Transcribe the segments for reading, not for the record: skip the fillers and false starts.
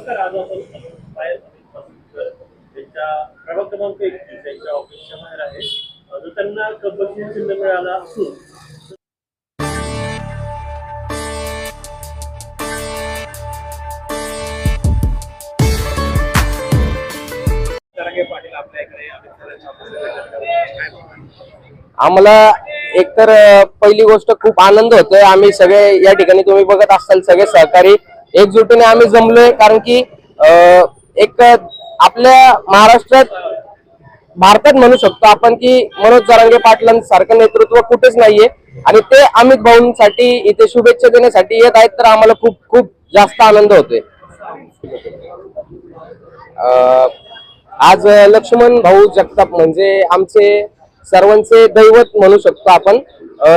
नमस्कार. आज आपण पायल पासूनकर त्यांच्या प्रभाग क्रमांक 21 त्यांच्या ऑफिसच्या बाहेर आहे. जो त्यांना कबड्डी चिन्ह मिळाला असून तरंगे पाटील आपल्या इकडे आम्हाला एकतर पहिली गोष्ट खूप आनंद होतोय. आम्ही सगळे या ठिकाणी तुम्ही बघत असाल सगळे सहकारी एकजुटीने आम्ही जमलोय, कारण की एक आपल्या महाराष्ट्रात भारतात म्हणू शकतो आपण की मनोज जरांगे पाटलांसारखं नेतृत्व कुठेच नाहीये आणि ते अमित भाऊंसाठी इथे शुभेच्छा देण्यासाठी येत आहेत, तर आम्हाला खूप खूप जास्त आनंद होतोय. आज लक्ष्मण भाऊ जगताप म्हणजे आमचे सर्वांचे दैवत म्हणू शकतो आपण.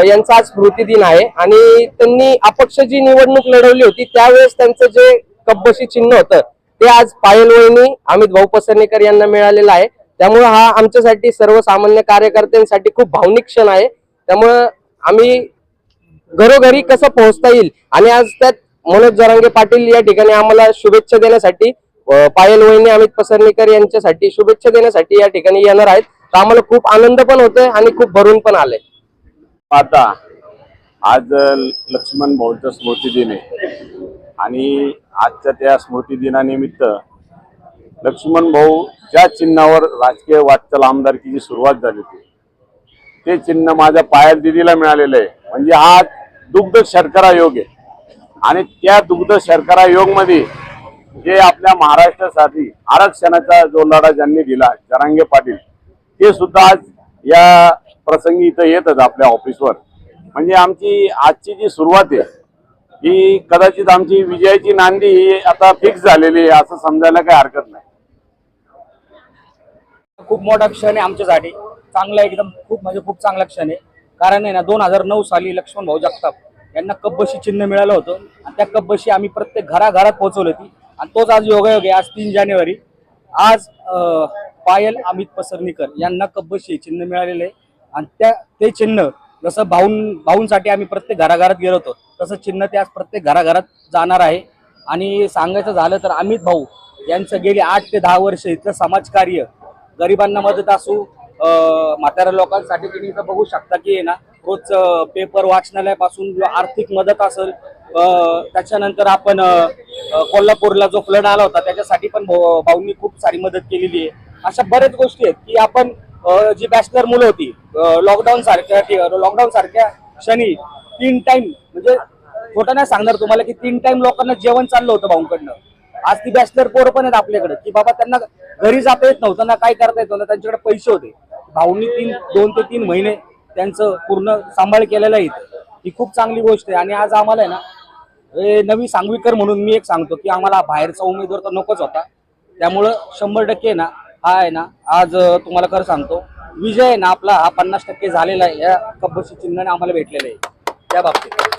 यांचा आज स्मृती दिन आहे आणि त्यांनी अपक्ष जी निवडणूक लढवली होती त्यावेळेस त्यांचं जे कब्बशी चिन्ह होतं ते आज पायल वहिनी अमित भाऊ पसरनेकर यांना मिळालेलं आहे. त्यामुळे हा आमच्यासाठी सर्वसामान्य कार्यकर्त्यांसाठी खूप भावनिक क्षण आहे. त्यामुळं आम्ही घरोघरी कसं पोहोचता येईल आणि आज त्यात मनोज जरांगे पाटील या ठिकाणी आम्हाला शुभेच्छा देण्यासाठी, पायल वहिनी अमित पसरनेकर यांच्यासाठी शुभेच्छा देण्यासाठी या ठिकाणी येणार आहेत. तर आम्हाला खूप आनंद पण होतोय आणि खूप भरून पण आलंय. आता आज लक्ष्मण भाऊंचा स्मृती दिन आहे आणि आजच्या त्या स्मृती दिनानिमित्त लक्ष्मण भाऊ ज्या चिन्हावर राजकीय वाटचाल आमदारकीची सुरुवात झाली होती ते चिन्ह माझ्या पायल दिदीला मिळालेलं आहे. म्हणजे हा दुग्ध शर्करा योग आहे आणि त्या दुग्ध शर्करा योग मध्ये जे आपल्या महाराष्ट्रासाठी आरक्षणाचा जो लढा ज्यांनी दिला जरांगे पाटील, ते सुद्धा आज या प्रसंगी इथं येतात आपल्या ऑफिसवर. म्हणजे आमची आजची जी सुरुवात आहे ही कदाचित आमची विजयाची नांदी ही आता फिक्स झालेली आहे असं समजायला काही हरकत नाही. खूप मोठा क्षण आहे आमच्यासाठी, चांगला एकदम खूप चांगला क्षण आहे. कारण आहे ना 2009 साली लक्ष्मण भाऊ जगताप यांना कब्बशी चिन्ह मिळालं होतं आणि त्या कब्बशी आम्ही प्रत्येक घराघरात पोहोचवली होती आणि तोच आज योगायोग आहे. आज 3 जानेवारी आज पायल अमित पसरनेकर यांना कब्बशी चिन्ह मिळालेलं आहे आणि ते चिन्ह जसं भाऊंसाठी आम्ही प्रत्येक घराघरात गेलो होतो तसं चिन्ह ते आज प्रत्येक घराघरात जाणार आहे. आणि सांगायचं झालं तर अमित भाऊ यांचं गेली 8 ते 10 वर्ष इथलं समाजकार्य, गरिबांना मदत असू, म्हाताऱ्या लोकांसाठी तुम्ही इथं बघू शकता की ना रोज पेपर वाचनालयापासून आर्थिक मदत असेल, त्याच्यानंतर आपण कोल्हापूरला जो फ्लड आला होता त्याच्यासाठी पण भाऊंनी खूप सारी मदत केलेली आहे. अशा बऱ्याच गोष्टी आहेत की आपण जी बॅचलर मुलं होती लॉकडाऊन सारख्या क्षणी 3 टाइम, म्हणजे खोटं नाही सांगणार तुम्हाला की 3 टाइम लोकांना जेवण चाललं होतं भाऊंकडनं. आज ती बॅचलर पोरं पण आहेत आपल्याकडे की बाबा त्यांना घरी जाता येत नव्हतं ना, काय करता येत नव्हतं, त्यांच्याकडे पैसे होते. भाऊंनी 2 ते 3 महिने त्यांचं पूर्ण सांभाळ केलेलं आहे. ही खूप चांगली गोष्ट आहे. आणि आज आम्हाला आहे ना नवी सांगवीकर म्हणून मी एक सांगतो की आम्हाला बाहेरचा उमेदवार तर नकोच होता. त्यामुळं 100% ना हा आहे ना आज तुम्हाला खरं सांगतो विजय आहे ना आपला हा 50% झालेला आहे. या कब्बशी चिन्हाने आम्हाला भेटलेला आहे त्या बाबतीत.